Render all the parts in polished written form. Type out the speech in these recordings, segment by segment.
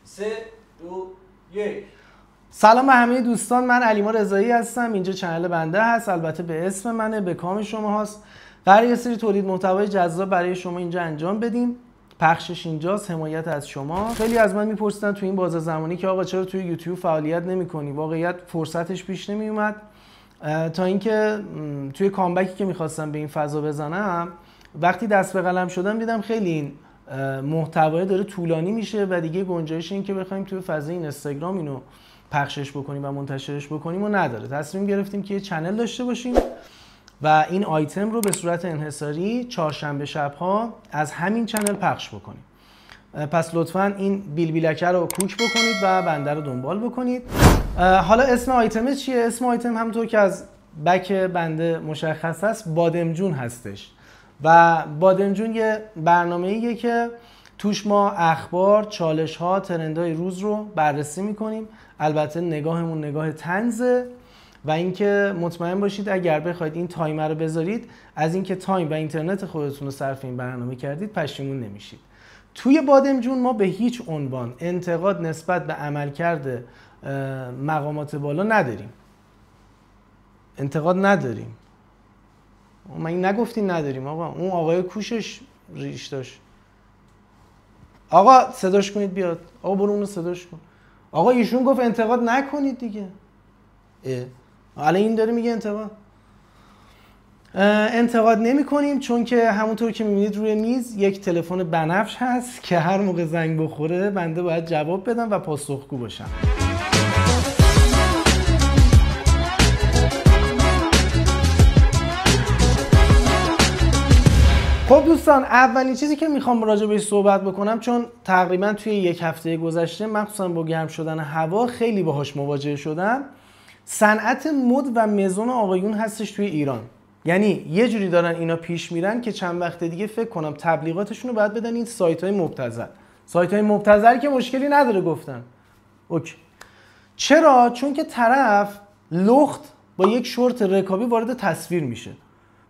3 2 1. سلام به همه دوستان، من علیما رضایی هستم. اینجا چنل بنده هست، البته به اسم منه، به کام شما هست. قراره یه سری تولید محتوای جذاب برای شما اینجا انجام بدیم. پخشش اینجاست، حمایت از شما. خیلی از من میپرسیدن تو این بازه زمانی که آقا چرا توی یوتیوب فعالیت نمی‌کنی؟ واقعیت فرصتش پیش نمیومد. تا اینکه توی کامبکی که می‌خواستم به این فضا بزنم، وقتی دست به قلم شدم دیدم خیلی این محتوای داره طولانی میشه و دیگه گنجایش این که بخوایم توی فضای اینستاگرام اینو پخشش بکنیم و منتشرش بکنیم و نداره. تصمیم گرفتیم که یه چنل داشته باشیم و این آیتم رو به صورت انحصاری چهارشنبه شب‌ها از همین چنل پخش بکنیم. پس لطفاً این بیلبیلکه رو کوک بکنید و بنده رو دنبال بکنید. حالا اسم آیتم چیه؟ اسم آیتم همونطور که از بک بنده مشخص است بادمجون هستش و بادمجون یه برنامه‌ایه که توش ما اخبار، چالش‌ها، ترندهای روز رو بررسی می‌کنیم. البته نگاهمون نگاه طنزه و اینکه مطمئن باشید اگر بخواید این تایمر رو بذارید از اینکه تایم و اینترنت خودتون رو صرف این برنامه کردید پشیمون نمیشید. توی بادمجون ما به هیچ عنوان انتقاد نسبت به عملکرد مقامات بالا نداریم. انتقاد نداریم. ما این نگفتین نداریم آقا. اون آقای کوشش ریش داشت. آقا صداش کنید بیاد. آقا برو اونو صداش کن. آقا ایشون گفت انتقاد نکنید دیگه. الان این داره میگه انتقاد نمی کنیم چون که همونطور که میبینید روی میز یک تلفن بنفش هست که هر موقع زنگ بخوره بنده باید جواب بدم و پاسخگو باشم. خب دوستان، اولین چیزی که میخوام راجع بهش صحبت بکنم، چون تقریبا توی یک هفته گذشته مخصوصا با گرم شدن هوا خیلی باهاش مواجه شدم، صنعت مد و مزون آقایون هستش توی ایران. یعنی یه جوری دارن اینا پیش میرن که چند وقت دیگه فکر کنم تبلیغاتشون رو باید بدن این سایت‌های مبتذل. سایت‌های مبتذل که مشکلی نداره گفتن. اوکی. چرا؟ چون که طرف لخت با یک شورت رکابی وارد تصویر میشه.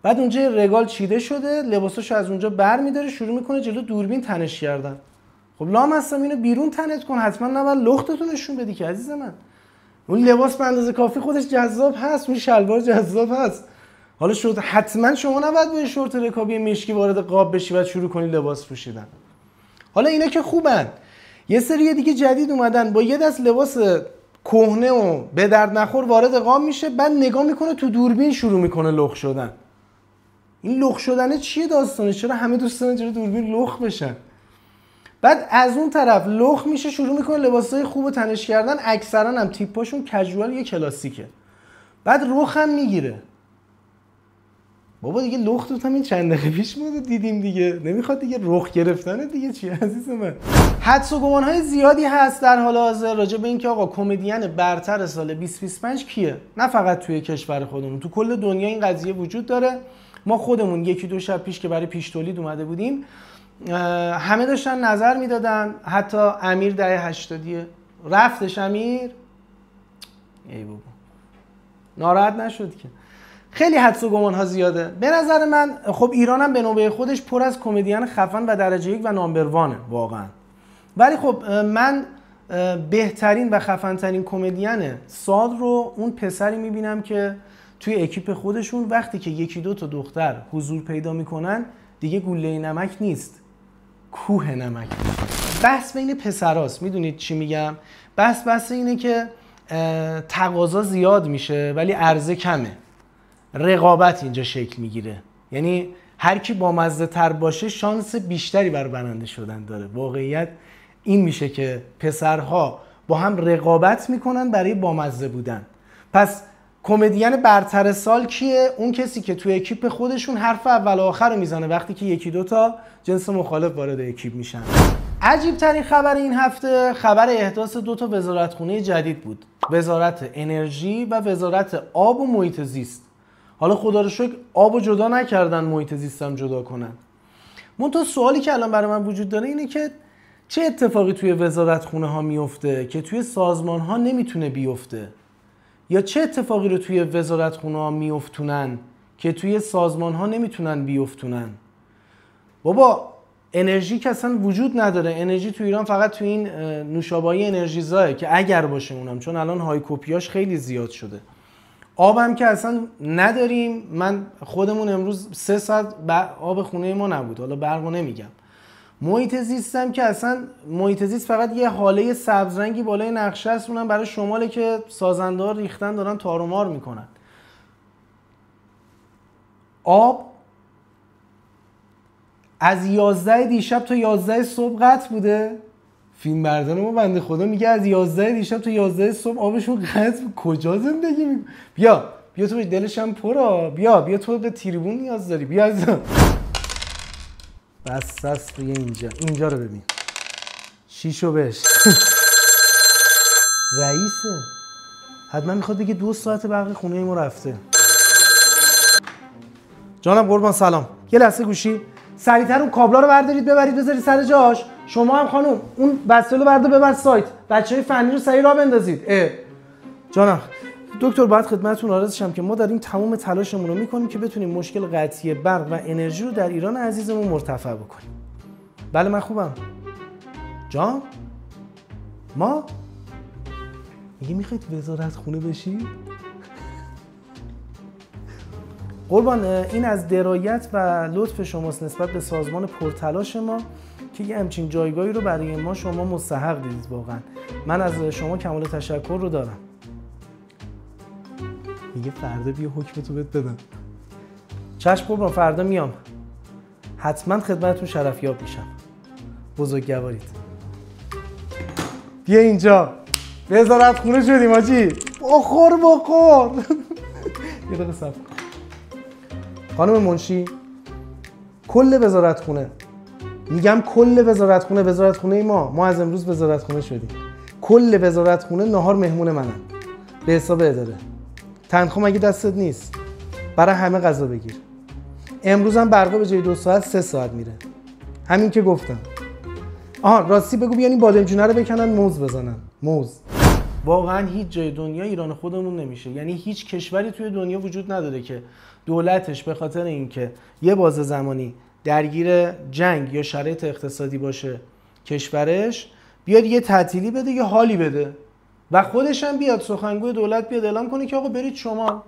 بعد اونجا رگال چیده شده، لباساشو از اونجا برمی‌داره، شروع میکنه جلو دوربین تنش کردن. خب لام هستم اینو بیرون تنت کن، حتما نباید لختتو نشون بدی که عزیز من. اون لباس به اندازه کافی خودش جذاب هست، اون شلوار جذاب هست. حالا شد حتما شما نباید با شورت رکابی مشکی وارد قاب بشی و شروع کنی لباس پوشیدن. حالا اینا که خوبن. یه سری دیگه جدید اومدن با یه دست لباس کهنه و به درد نخور وارد قاب میشه، بعد نگاه میکنه تو دوربین شروع میکنه لخت شدن. این لخت شدنه چیه داستانه؟ چرا همه دوستان جلوی دوربین لخت بشن؟ بعد از اون طرف لخت میشه، شروع میکنه لباسای خوب تنش کردن، اکثرا هم تیپاشون کژوال یا کلاسیکه. بعد رخ هم میگیره. بابا دیگه لختت هم این چند دقیقه پیش ما دیدیم دیگه، نمیخواد دیگه رخ گرفتن دیگه چی عزیز من؟ حدس و گمانهای زیادی هست در حال حاضر راجع به اینکه آقا کمدین برتر سال 2025 کیه؟ نه فقط توی کشور خودمون، تو کل دنیا این قضیه وجود داره. ما خودمون یکی دو شب پیش که برای پیش تولید اومده بودیم، همه داشتن نظر میدادن، حتی امیر دهه 80 رفتش. امیر ای بابا ناراحت نشد که. خیلی حدس و گمان ها زیاده به نظر من. خب ایران هم به نوبه خودش پر از کمدین خفن و درجه یک و نامبر وانه واقعا، ولی خب من بهترین و خفن ترین کمدین سال رو اون پسری میبینم که توی اکیپ خودشون وقتی که یکی دو تا دختر حضور پیدا میکنن دیگه گوله نمک نیست، کوه نمک. بحث بین پسراست. میدونید چی میگم؟ بحث اینه که تقاضا زیاد میشه ولی عرضه کمه. رقابت اینجا شکل میگیره. یعنی هر کی بامزه تر باشه شانس بیشتری بر برنده شدن داره. واقعیت این میشه که پسرها با هم رقابت میکنن برای بامزه بودن. پس کمدین برتر سال کیه؟ اون کسی که توی اکیپ خودشون حرف اول و آخر رو میزنه وقتی که یکی دو تا جنس مخالف وارد اکیپ میشن. عجیب ترین خبر این هفته خبر احداث دو تا وزارتخونه جدید بود. وزارت انرژی و وزارت آب و محیط زیست. حالا خدا رو شکر آب رو جدا نکردن، محیط زیست هم جدا کنن. منتها سوالی که الان برای من وجود داره اینه که چه اتفاقی توی وزارتخونه ها میفته که توی سازمان ها نمیتونه بیفته؟ یا چه اتفاقی رو توی وزارتخونه ها میافتونن که توی سازمان ها نمیتونن بیافتونن؟ بابا انرژی که اصلا وجود نداره. انرژی تو ایران فقط تو این نوشابه‌های انرژیزاه که اگر باشه اونم، چون الان هایکوپیاش خیلی زیاد شده. آبم که اصلا نداریم. من خودمون امروز 3 ساعت آب خونه ما نبود، حالا برقو نمیگم. محیط زیستم که اصلا محیط زیست فقط یه حاله سبز رنگی بالای نقشه است، اونم برای شماله که سازنده‌ها ریختن دارن تار و مار میکنن. آب از 11 دیشب تا 11 صبح قطع بوده. فیلم بردار ما بنده خدا میگه از 11 دیشب تا 11 صبح آبشون قطع. کجا زندگی میکنه؟ بیا تو دلش هم پره. بیا تو به تریبون نیاز داری. بیا عزیزم. بس بیا اینجا رو ببین. شیشو بهش. رئیسه. حتما میخواد بگه 2 ساعت برق خونه ما رفته. جانم قربان سلام. یه لحظه گوشی. سریعتر اون کابلا رو بردارید ببرید بذارید سر جاش. شما هم خانم اون بسته رو بردار ببر سایت. بچهای فنی رو سریع راه بندازید. جانم دکتر باید خدمتتون عرض شم که ما داریم تمام تلاشمون رو میکنیم که بتونیم مشکل قطعی برق و انرژی رو در ایران عزیزمون مرتفع بکنیم. بله من خوبم. جان؟ ما؟ میگه میخواید وزارت خونه بشی؟ قربان این از درایت و لطف شماست نسبت به سازمان پرتلاش ما که یه همچین جایگاهی رو برای ما شما مستحق دیدید. واقعا من از شما کمال تشکر رو دارم. میگه فردا بیا حکمتو بهت بدم. چشم قربان فردا میام. حتما خدمتتون شرفیاب میشم. بزرگوارید. بیا اینجا. وزارت خونه شدیم حاجی. بخور. یه دقیقه صبر کن. خانم منشی کل وزارت خونه، میگم کل وزارت خونه ما از امروز وزارت خونه شدیم. کل وزارت خونه نهار مهمون منن به حساب اداره. تنخواه مگه دستت نیست؟ برای همه غذا بگیر. امروز هم برقا به جای 2 ساعت 3 ساعت میره. همین که گفتم. راستی بگو بیان این بادمجونه رو بکنن موز بزنن. موز. واقعا هیچ جای دنیا ایران خودمون نمیشه. یعنی هیچ کشوری توی دنیا وجود نداره که دولتش به خاطر اینکه یه بازه زمانی درگیر جنگ یا شرایط اقتصادی باشه کشورش بیاد یه تعطیلی بده یا حالی بده و خودش هم بیاد سخنگوی دولت بیاد اعلام کنه که آقا برید شما.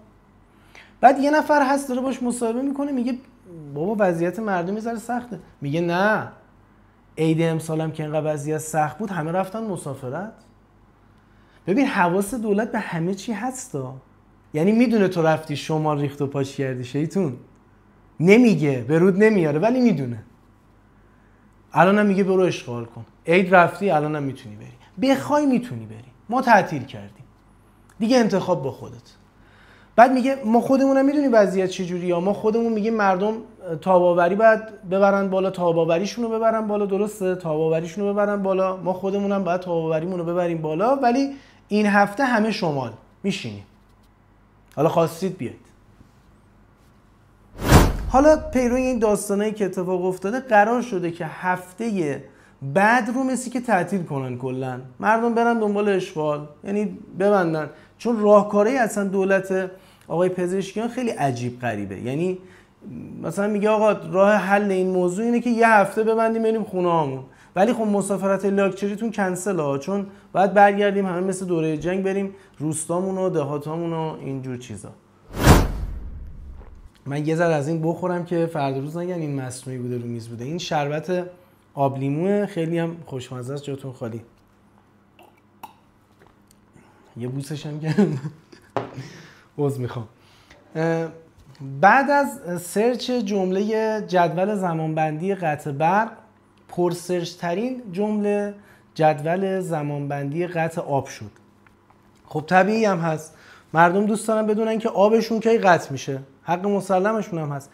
بعد یه نفر هست داره باش مصاحبه میکنه میگه بابا وضعیت مردم میذاره سخته. میگه نه عید امسالم که اینقدر وضعیت سخت بود همه رفتن مسافرت. ببین حواس دولت به همه چی هستا. یعنی میدونه تو رفتی شمال ریخت و پاچ کردی شیطون. نمیگه برود نمیاره ولی میدونه. الانم میگه برو اشغال کن. عید رفتی الانم میتونی بری. بخوای میتونی بری. ما تعطیل کردیم. دیگه انتخاب با خودت. بعد میگه ما خودمونم میدونیم وضعیت چجوریه. ما خودمون میگیم مردم تاباوری باید ببرن بالا، تاباوریشون رو ببرن بالا. درسته تاباوریشون رو ببرن بالا. ما خودمونم باید تاباوریمون رو ببریم بالا. ولی این هفته همه شمال میشینیم. حالا خواستید بیاید. حالا پیرو این داستانایی که اتفاق افتاده قرار شده که هفته بعد رو مثل که تعطیل کنن کلا. مردم برن دنبال اشغال، یعنی ببندن. چون راهکارهای اصلا دولت آقای پزشکیان خیلی عجیب غریبه. یعنی مثلا میگه آقا راه حل این موضوع اینه که یه هفته ببندیم بریم خونه‌هامون. ولی خب مسافرت لاکچریتون کنسل ها، چون باید برگردیم همه مثل دوره جنگ بریم روستامون و دهاتامون و اینجور چیزا. من یه ذره از این بخورم که فردا روز نگن این مصنوعی بوده رو میز بوده. این شربت آب لیموه، خیلی هم خوشمزه است. جاتون خالی. یه بوسش هم گرم. عذر میخوام. بعد از سرچ جمله جدول زمانبندی قطع برق، پرسرچ ترین جمله جدول زمانبندی قطع آب شد. خب طبیعی هم هست. مردم دوست دارن بدونن که آبشون کی قطع میشه. حق مسلمشون هم هست.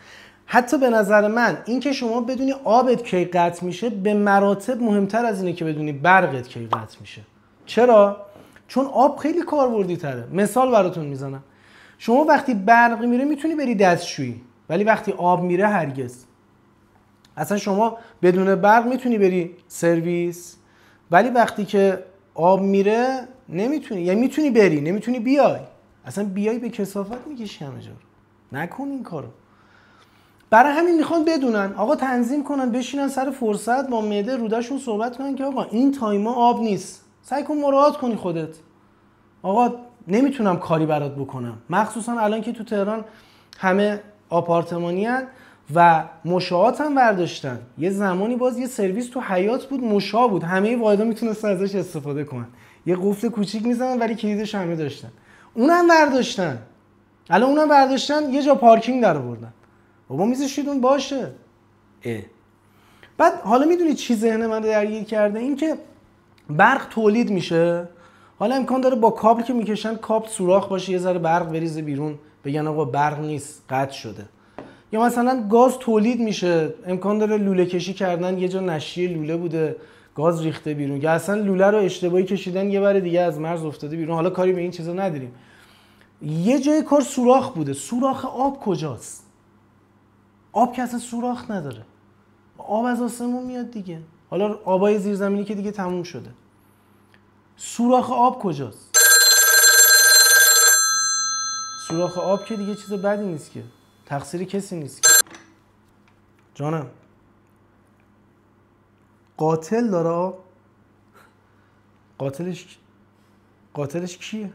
حتی به نظر من این که شما بدونی آبت کی قطع میشه به مراتب مهمتر از اینه که بدونی برقت کی قطع میشه. چرا؟ چون آب خیلی کاربردی تره. مثال براتون میزنم. شما وقتی برق میره میتونی بری دستشویی، ولی وقتی آب میره هرگز. اصلا شما بدون برق میتونی بری سرویس، ولی وقتی که آب میره نمیتونی. یعنی میتونی بری نمیتونی بیای. اصلا بیای به کثافت میکشی همه جا. نکن این کارو. برای همین میخوان بدونن آقا، تنظیم کنن، بشینن سر فرصت با معده رودشون صحبت کنن که آقا این تایما آب نیست، سعی کن مراعات کنی خودت. آقا نمیتونم کاری برات بکنم، مخصوصا الان که تو تهران همه آپارتمانی هن و مشاهات هم برداشتن. یه زمانی باز یه سرویس تو حیاط بود، مشا بود، همه واحدا میتونستن ازش استفاده کنن، یه قفل کوچیک میزنن ولی کلیدش همه داشتن. اونم برداشتن، الان اونم برداشتن، یه جا پارکینگ در آوردن. بابا میذاشید اون باشه. بعد حالا میدونید چی ذهن من رو درگیر کرده؟ این که برق تولید میشه، حالا امکان داره با کابل که میکشن کابل سوراخ باشه، یه ذره برق بریزه بیرون، بگن آقا برق نیست، قطع شده. یا مثلا گاز تولید میشه، امکان داره لوله کشی کردن، یه جا نشی لوله بوده، گاز ریخته بیرون، یا اصلا لوله رو اشتباهی کشیدن یه بار دیگه از مرز افتاده بیرون. حالا کاری به این چیزا نداریم. یه جای کار سوراخ بوده، سوراخ آب کجاست؟ آب که اصلا سوراخ نداره، آب از آسمون میاد دیگه. حالا آبای زیرزمینی که دیگه تموم شده، سوراخ آب کجاست؟ سوراخ آب که دیگه چیز بدی نیست که، تقصیر کسی نیست که. جانم قاتل داره آب؟ قاتلش کیه؟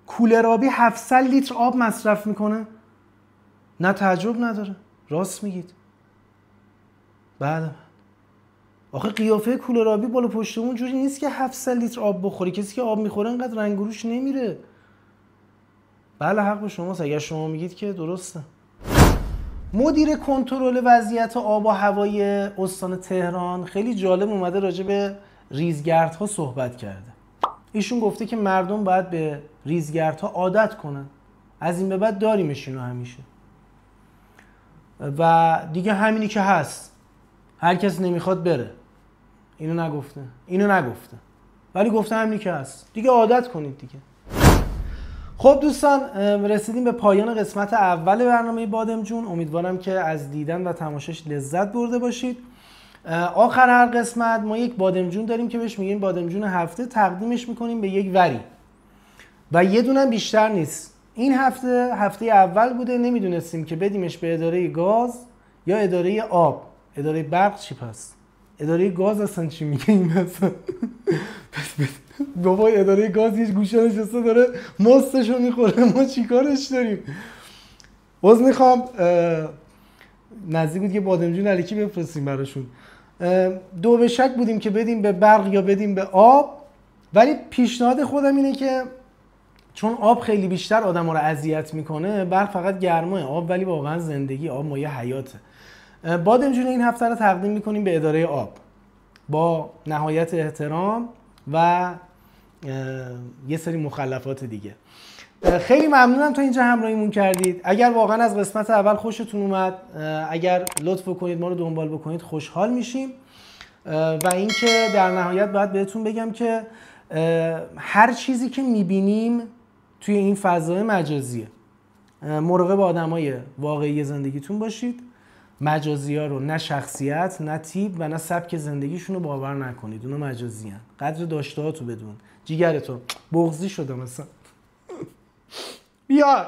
کولر آبی 700 لیتر آب مصرف میکنه؟ نه تعجب نداره، راست میگید. بله آخه قیافه کولر آبی بالا پشتمون جوری نیست که 700 لیتر آب بخوری. کسی که آب میخوره انقدر رنگ روش نمیره. بله حق به شماست، اگر شما میگید که درسته. مدیر کنترل وضعیت آب و هوای استان تهران خیلی جالب اومده راجع به ریزگردها صحبت کرده. ایشون گفته که مردم باید به ریزگردها عادت کنن، از این به بعد داریمشون همیشه و دیگه همینی که هست، هر کس نمیخواد بره. اینو نگفته ولی گفته همینی که هست، دیگه عادت کنید دیگه. خب دوستان، رسیدیم به پایان قسمت اول برنامه بادمجون. امیدوارم که از دیدن و تماشاش لذت برده باشید. آخر هر قسمت ما یک بادمجون داریم که بهش میگیم بادمجون هفته، تقدیمش میکنیم به یک وری و یه دونه بیشتر نیست. این هفته اول بوده، نمیدونستیم که بدیمش به اداره گاز یا اداره آب. اداره برق چی پس؟ اداره گاز اصلا چی میگه این اصلا؟ بابا اداره گاز یه گوشه نشسته داره ماستشو میخوره، ما چیکارش داریم؟ باز میخوام نزدیک بود که بادمجون الکی بفرستیم براشون. دو به شک بودیم که بدیم به برق یا بدیم به آب، ولی پیشنهاد خودم اینه که چون آب خیلی بیشتر آدم‌ها رو اذیت میکنه، برق فقط گرماه، آب ولی واقعا زندگی، آب مایه حیاته. بادمجون این هفته رو تقدیم میکنیم به اداره آب با نهایت احترام و یه سری مخلفات دیگه. خیلی ممنونم تا اینجا همراهیمون کردید. اگر واقعا از قسمت اول خوشتون اومد، اگر لطف کنید ما رو دنبال بکنید، خوشحال میشیم. و اینکه در نهایت باید بهتون بگم که هر چیزی که میبینیم توی این فضای مجازیه. مراقب آدمای واقعی زندگیتون باشید. مجازی ها رو نه شخصیت، نه تیپ و نه سبک زندگیشون رو باور نکنید. اونا مجازی هن. قدر داشته ها تو بدون. جیگرتو بغضی شده مثلا. بیار